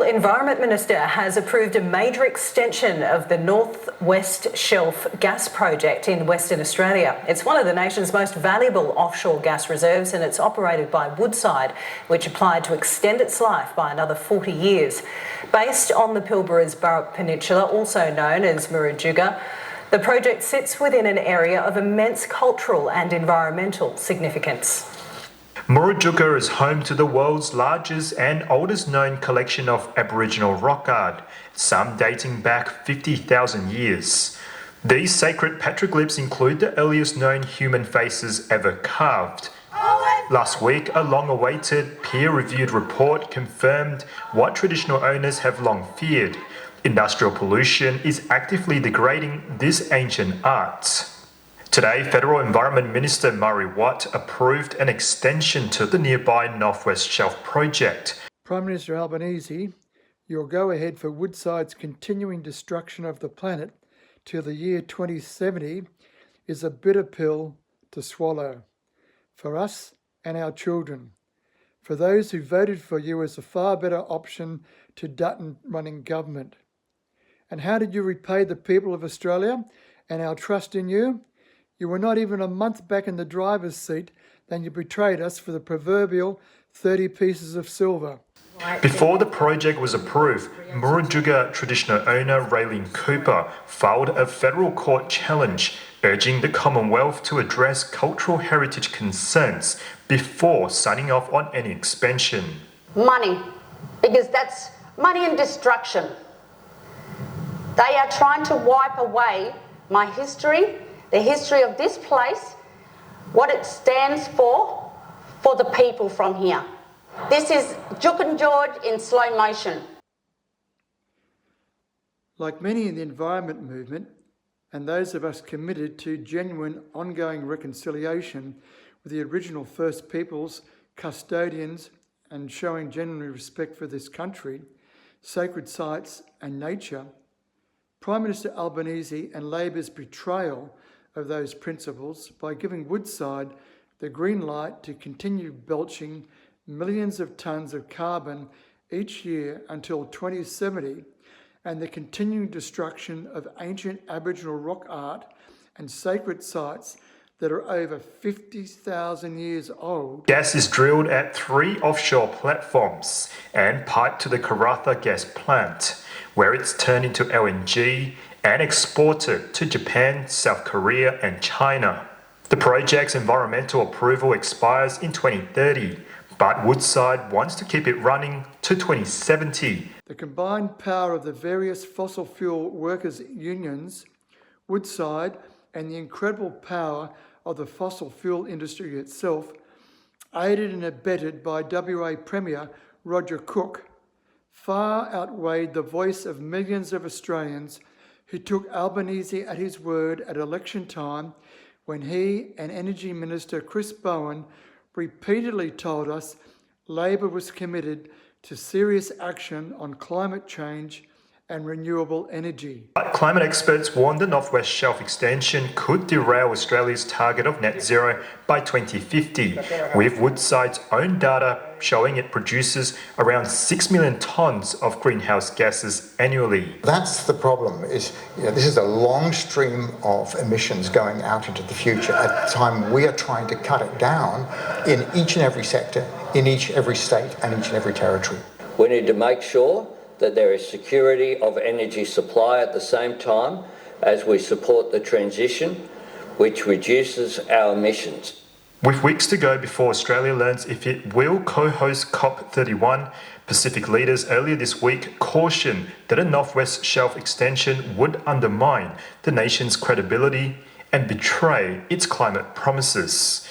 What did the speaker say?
Environment Minister has approved a major extension of the North West Shelf gas project in Western Australia. It's one of the nation's most valuable offshore gas reserves and it's operated by Woodside, which applied to extend its life by another 40 years. Based on the Pilbara's Burrup Peninsula, also known as Murujuga, the project sits within an area of immense cultural and environmental significance. Murujuga is home to the world's largest and oldest known collection of Aboriginal rock art, some dating back 50,000 years. These sacred petroglyphs include the earliest known human faces ever carved. Last week, a long-awaited, peer-reviewed report confirmed what traditional owners have long feared. Industrial pollution is actively degrading this ancient art. Today, Federal Environment Minister Murray Watt approved an extension to the nearby North West Shelf project. Prime Minister Albanese, your go-ahead for Woodside's continuing destruction of the planet till the year 2070 is a bitter pill to swallow for us and our children, for those who voted for you as a far better option to Dutton running government. And how did you repay the people of Australia and our trust in you? You were not even a month back in the driver's seat, then you betrayed us for the proverbial 30 pieces of silver. Before the project was approved, Murujuga traditional owner Raylene Cooper filed a federal court challenge urging the Commonwealth to address cultural heritage concerns before signing off on any expansion. Money, because that's money and destruction. They are trying to wipe away my history, the history of this place, what it stands for the people from here. This is Juk and George in slow motion. Like many in the environment movement, and those of us committed to genuine ongoing reconciliation with the original First Peoples, custodians, and showing genuine respect for this country, sacred sites and nature, Prime Minister Albanese and Labor's betrayal of those principles by giving Woodside the green light to continue belching millions of tonnes of carbon each year until 2070, and the continuing destruction of ancient Aboriginal rock art and sacred sites that are over 50,000 years old. Gas is drilled at 3 offshore platforms and piped to the Karratha gas plant, where it's turned into LNG and exported to Japan, South Korea and China. The project's environmental approval expires in 2030, but Woodside wants to keep it running to 2070. The combined power of the various fossil fuel workers' unions, Woodside, and the incredible power of the fossil fuel industry itself, aided and abetted by WA Premier Roger Cook, far outweighed the voice of millions of Australians who took Albanese at his word at election time when he and Energy Minister Chris Bowen repeatedly told us Labor was committed to serious action on climate change and renewable energy. But climate experts warn the North West Shelf extension could derail Australia's target of net zero by 2050, with Woodside's own data showing it produces around 6 million tonnes of greenhouse gases annually. That's the problem, is this is a long stream of emissions going out into the future at the time we are trying to cut it down in each and every sector, in each every state and each and every territory. We need to make sure that there is security of energy supply at the same time as we support the transition, which reduces our emissions. With weeks to go before Australia learns if it will co-host COP31, Pacific leaders earlier this week cautioned that a North West Shelf extension would undermine the nation's credibility and betray its climate promises.